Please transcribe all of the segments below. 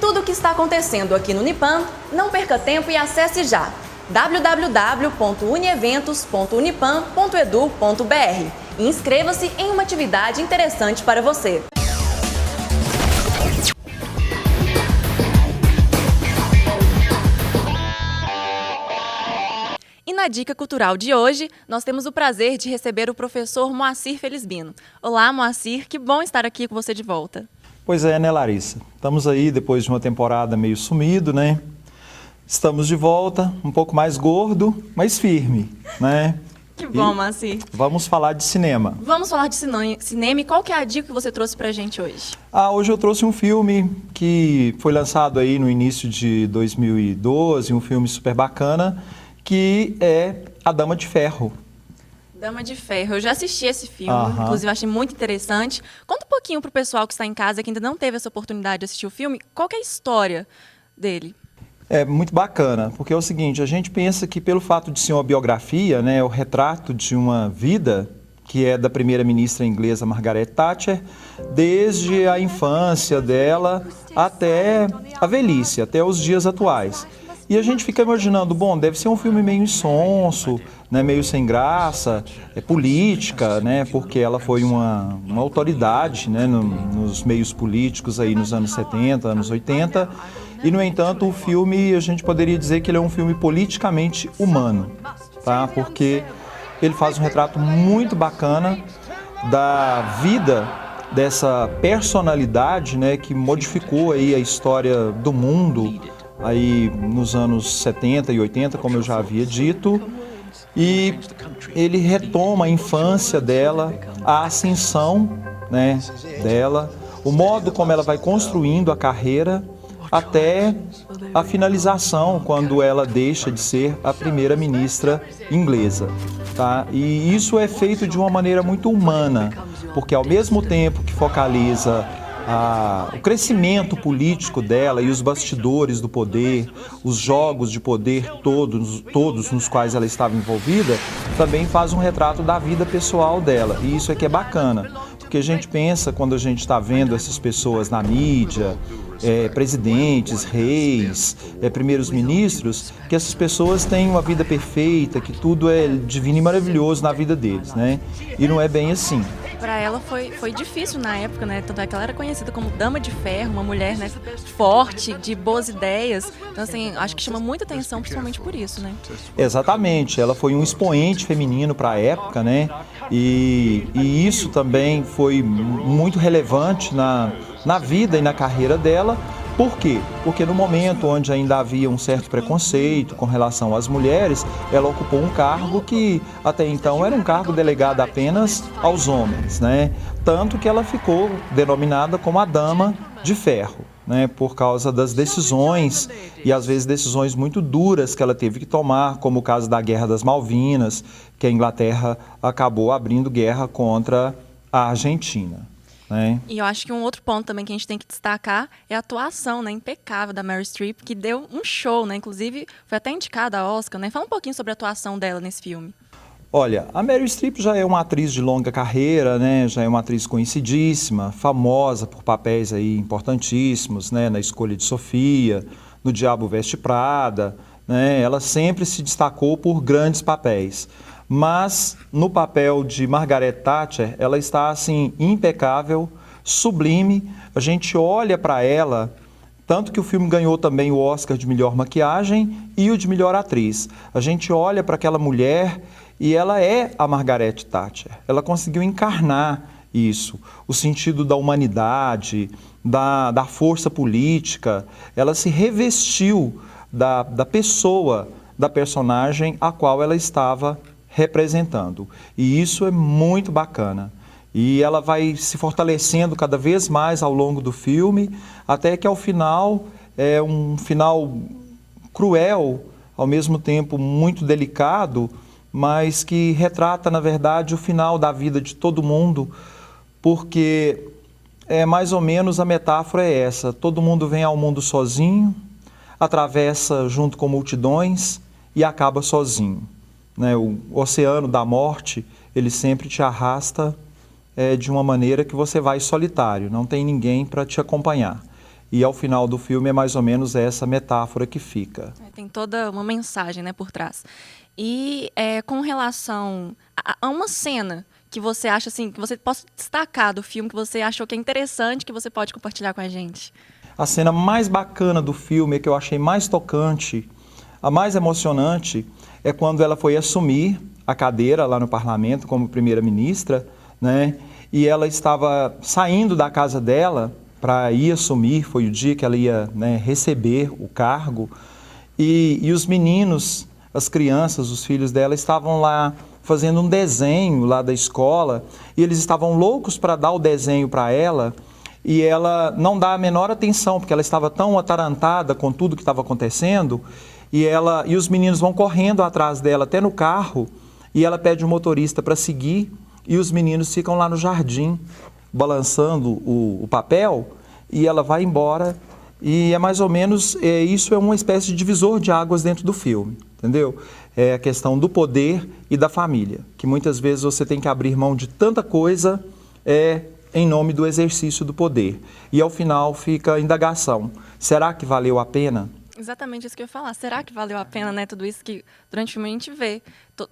tudo o que está acontecendo aqui no Unipan, não perca tempo e acesse já www.unieventos.unipan.edu.br e inscreva-se em uma atividade interessante para você. E na Dica Cultural de hoje, nós temos o prazer de receber o professor Moacir Felizbino. Olá, Moacir, que bom estar aqui com você de volta. Pois é, né, Larissa? Estamos aí depois de uma temporada meio sumido, né? Estamos de volta, um pouco mais gordo, mas firme, né? Que bom, Moacir. Vamos falar de cinema. Vamos falar de cinema e qual que é a dica que você trouxe pra gente hoje? Hoje eu trouxe um filme que foi lançado aí no início de 2012, um filme super bacana, que é A Dama de Ferro. Dama de Ferro. Eu já assisti esse filme, inclusive achei muito interessante. Conta um pouquinho pro pessoal que está em casa, que ainda não teve essa oportunidade de assistir o filme, qual que é a história dele? É muito bacana, porque é o seguinte, a gente pensa que pelo fato de ser uma biografia, né, o retrato de uma vida, que é da primeira-ministra inglesa Margaret Thatcher, desde a infância dela até a velhice, até os dias atuais. E a gente fica imaginando, bom, deve ser um filme meio insonso, né, meio sem graça, política, né, porque ela foi uma autoridade, né, nos meios políticos aí nos anos 70, anos 80, e, no entanto, o filme, a gente poderia dizer que ele é um filme politicamente humano, tá? Porque ele faz um retrato muito bacana da vida dessa personalidade, né, que modificou aí a história do mundo, aí nos anos 70 e 80, como eu já havia dito, e ele retoma a infância dela, a ascensão, né, dela, o modo como ela vai construindo a carreira até a finalização, quando ela deixa de ser a primeira-ministra inglesa, tá? E isso é feito de uma maneira muito humana, porque ao mesmo tempo que focaliza o crescimento político dela e os bastidores do poder, os jogos de poder todos nos quais ela estava envolvida, também faz um retrato da vida pessoal dela. E isso é que é bacana, porque a gente pensa, quando a gente está vendo essas pessoas na mídia, presidentes, reis, primeiros ministros, que essas pessoas têm uma vida perfeita, que tudo é divino e maravilhoso na vida deles, né? E não é bem assim. Para ela foi difícil na época, né? Tanto é que ela era conhecida como Dama de Ferro, uma mulher, né, forte, de boas ideias. Então, assim, acho que chama muita atenção, principalmente por isso, né? Exatamente. Ela foi um expoente feminino para a época, né? E isso também foi muito relevante na vida e na carreira dela. Por quê? Porque no momento onde ainda havia um certo preconceito com relação às mulheres, ela ocupou um cargo que até então era um cargo delegado apenas aos homens, né? Tanto que ela ficou denominada como a Dama de Ferro, né? Por causa das decisões, e às vezes decisões muito duras que ela teve que tomar, como o caso da Guerra das Malvinas, que a Inglaterra acabou abrindo guerra contra a Argentina. E eu acho que um outro ponto também que a gente tem que destacar é a atuação, né, impecável da Meryl Streep, que deu um show, né? Inclusive foi até indicada a Oscar, né? Fala um pouquinho sobre a atuação dela nesse filme. Olha, a Meryl Streep já é uma atriz de longa carreira, né? Já é uma atriz conhecidíssima, famosa por papéis aí importantíssimos, né? Na Escolha de Sofia, no Diabo Veste Prada, né? Ela sempre se destacou por grandes papéis. Mas no papel de Margaret Thatcher, ela está assim impecável, sublime. A gente olha para ela, tanto que o filme ganhou também o Oscar de melhor maquiagem e o de melhor atriz. A gente olha para aquela mulher e ela é a Margaret Thatcher. Ela conseguiu encarnar isso, o sentido da humanidade, da força política. Ela se revestiu da pessoa, da personagem a qual ela estava representando. E isso é muito bacana. E ela vai se fortalecendo cada vez mais ao longo do filme, até que ao final, é um final cruel, ao mesmo tempo muito delicado, mas que retrata, na verdade, o final da vida de todo mundo, porque mais ou menos a metáfora é essa: todo mundo vem ao mundo sozinho, atravessa junto com multidões e acaba sozinho. Né? O oceano da morte, ele sempre te arrasta de uma maneira que você vai solitário, não tem ninguém para te acompanhar. E ao final do filme é mais ou menos essa metáfora que fica. Tem toda uma mensagem, né, por trás. E com relação a uma cena que você acha assim, que você possa destacar do filme, que você achou que é interessante, que você pode compartilhar com a gente? A cena mais bacana do filme, que eu achei mais tocante, a mais emocionante, é quando ela foi assumir a cadeira lá no parlamento como primeira-ministra, né? E ela estava saindo da casa dela para ir assumir, foi o dia que ela ia, né, receber o cargo, e os meninos, as crianças, os filhos dela estavam lá fazendo um desenho lá da escola, e eles estavam loucos para dar o desenho para ela, e ela não dá a menor atenção, porque ela estava tão atarantada com tudo que estava acontecendo, e os meninos vão correndo atrás dela até no carro, e ela pede o motorista para seguir, e os meninos ficam lá no jardim, balançando o papel, e ela vai embora, e é mais ou menos, isso é uma espécie de divisor de águas dentro do filme, entendeu? É a questão do poder e da família, que muitas vezes você tem que abrir mão de tanta coisa em nome do exercício do poder. E ao final fica a indagação, será que valeu a pena? Exatamente isso que eu ia falar. Será que valeu a pena, né? Tudo isso que durante o filme a gente vê.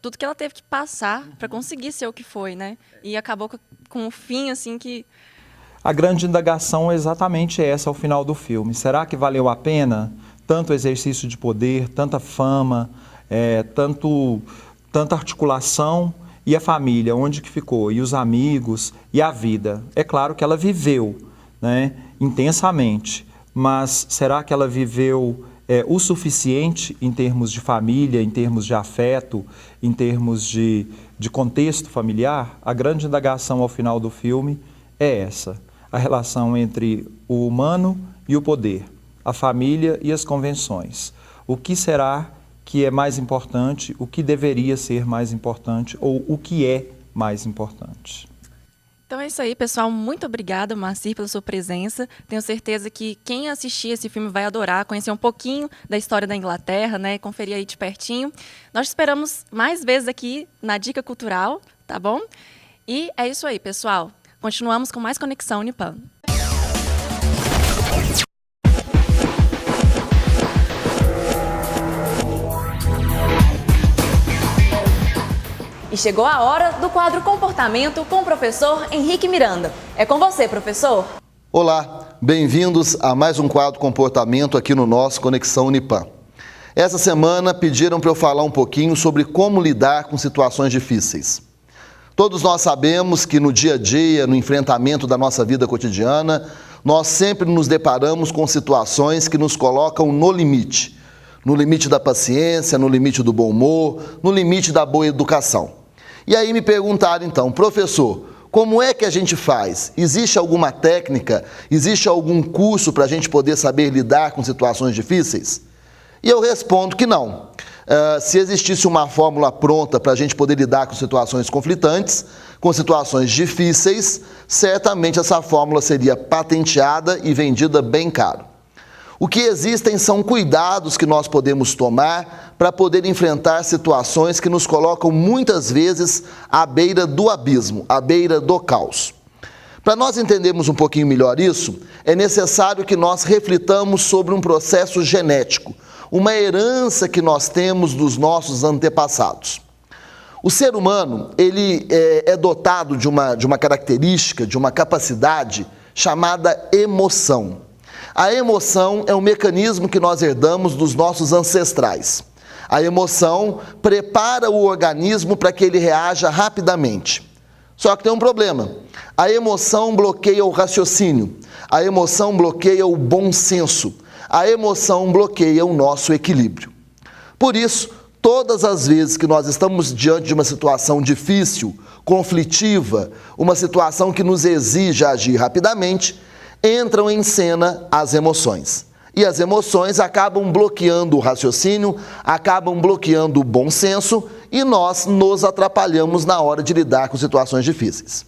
Tudo que ela teve que passar para conseguir ser o que foi, né? E acabou com um fim, assim, que... A grande indagação é exatamente essa ao final do filme. Será que valeu a pena tanto exercício de poder, tanta fama, tanta articulação, e a família, onde que ficou? E os amigos, e a vida? É claro que ela viveu, né, intensamente, mas será que ela viveu o suficiente em termos de família, em termos de afeto, em termos de contexto familiar? A grande indagação ao final do filme é essa, a relação entre o humano e o poder, a família e as convenções. O que será que é mais importante, o que deveria ser mais importante ou o que é mais importante? Então é isso aí, pessoal. Muito obrigada, Moacir, pela sua presença. Tenho certeza que quem assistir esse filme vai adorar, conhecer um pouquinho da história da Inglaterra, né? Conferir aí de pertinho. Nós te esperamos mais vezes aqui na Dica Cultural, tá bom? E é isso aí, pessoal. Continuamos com mais Conexão Unipan. E chegou a hora do quadro Comportamento com o professor Henrique Miranda. É com você, professor. Olá, bem-vindos a mais um quadro Comportamento aqui no nosso Conexão Unipan. Essa semana pediram para eu falar um pouquinho sobre como lidar com situações difíceis. Todos nós sabemos que no dia a dia, no enfrentamento da nossa vida cotidiana, nós sempre nos deparamos com situações que nos colocam no limite da paciência, no limite do bom humor, no limite da boa educação. E aí me perguntaram então, professor, como é que a gente faz? Existe alguma técnica, existe algum curso para a gente poder saber lidar com situações difíceis? E eu respondo que não. Se existisse uma fórmula pronta para a gente poder lidar com situações conflitantes, com situações difíceis, certamente essa fórmula seria patenteada e vendida bem caro. O que existem são cuidados que nós podemos tomar para poder enfrentar situações que nos colocam muitas vezes à beira do abismo, à beira do caos. Para nós entendermos um pouquinho melhor isso, é necessário que nós reflitamos sobre um processo genético, uma herança que nós temos dos nossos antepassados. O ser humano, ele é dotado de uma característica, de uma capacidade chamada emoção. A emoção é um mecanismo que nós herdamos dos nossos ancestrais. A emoção prepara o organismo para que ele reaja rapidamente. Só que tem um problema. A emoção bloqueia o raciocínio. A emoção bloqueia o bom senso. A emoção bloqueia o nosso equilíbrio. Por isso, todas as vezes que nós estamos diante de uma situação difícil, conflitiva, uma situação que nos exige agir rapidamente, entram em cena as emoções. E as emoções acabam bloqueando o raciocínio, acabam bloqueando o bom senso e nós nos atrapalhamos na hora de lidar com situações difíceis.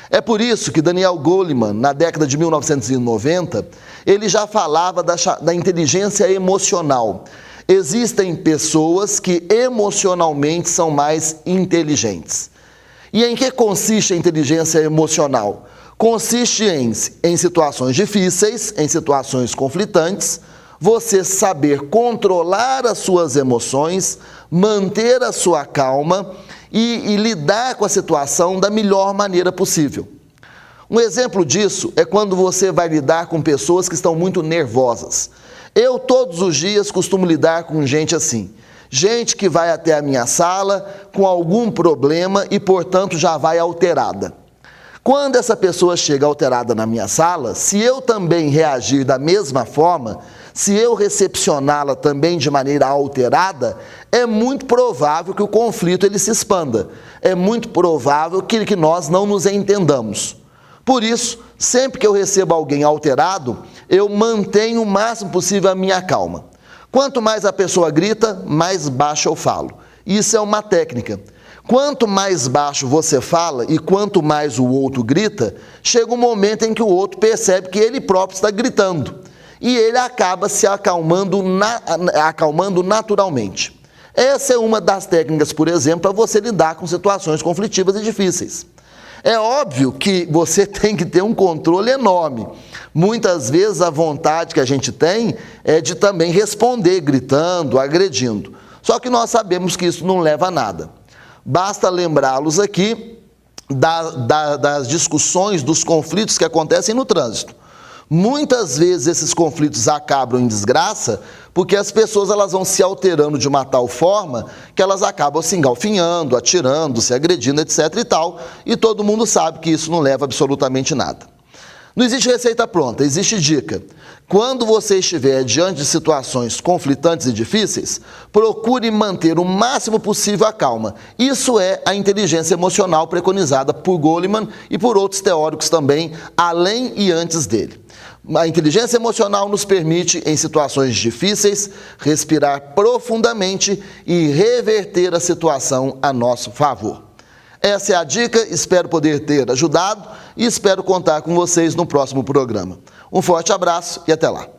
É por isso que Daniel Goleman, na década de 1990, ele já falava da inteligência emocional. Existem pessoas que emocionalmente são mais inteligentes. E em que consiste a inteligência emocional? Consiste em situações difíceis, em situações conflitantes, você saber controlar as suas emoções, manter a sua calma e lidar com a situação da melhor maneira possível. Um exemplo disso é quando você vai lidar com pessoas que estão muito nervosas. Eu, todos os dias, costumo lidar com gente assim. Gente que vai até a minha sala com algum problema e, portanto, já vai alterada. Quando essa pessoa chega alterada na minha sala, se eu também reagir da mesma forma, se eu recepcioná-la também de maneira alterada, é muito provável que o conflito ele se expanda. É muito provável que nós não nos entendamos. Por isso, sempre que eu recebo alguém alterado, eu mantenho o máximo possível a minha calma. Quanto mais a pessoa grita, mais baixo eu falo. Isso é uma técnica. Quanto mais baixo você fala e quanto mais o outro grita, chega um momento em que o outro percebe que ele próprio está gritando. E ele acaba se acalmando naturalmente. Essa é uma das técnicas, por exemplo, para você lidar com situações conflitivas e difíceis. É óbvio que você tem que ter um controle enorme. Muitas vezes a vontade que a gente tem é de também responder gritando, agredindo. Só que nós sabemos que isso não leva a nada. Basta lembrá-los aqui das discussões, dos conflitos que acontecem no trânsito. Muitas vezes esses conflitos acabam em desgraça porque as pessoas elas vão se alterando de uma tal forma que elas acabam se engalfinhando, atirando, se agredindo, etc. e tal, e todo mundo sabe que isso não leva absolutamente nada. Não existe receita pronta, existe dica. Quando você estiver diante de situações conflitantes e difíceis, procure manter o máximo possível a calma. Isso é a inteligência emocional preconizada por Goleman e por outros teóricos também, além e antes dele. A inteligência emocional nos permite, em situações difíceis, respirar profundamente e reverter a situação a nosso favor. Essa é a dica, espero poder ter ajudado e espero contar com vocês no próximo programa. Um forte abraço e até lá.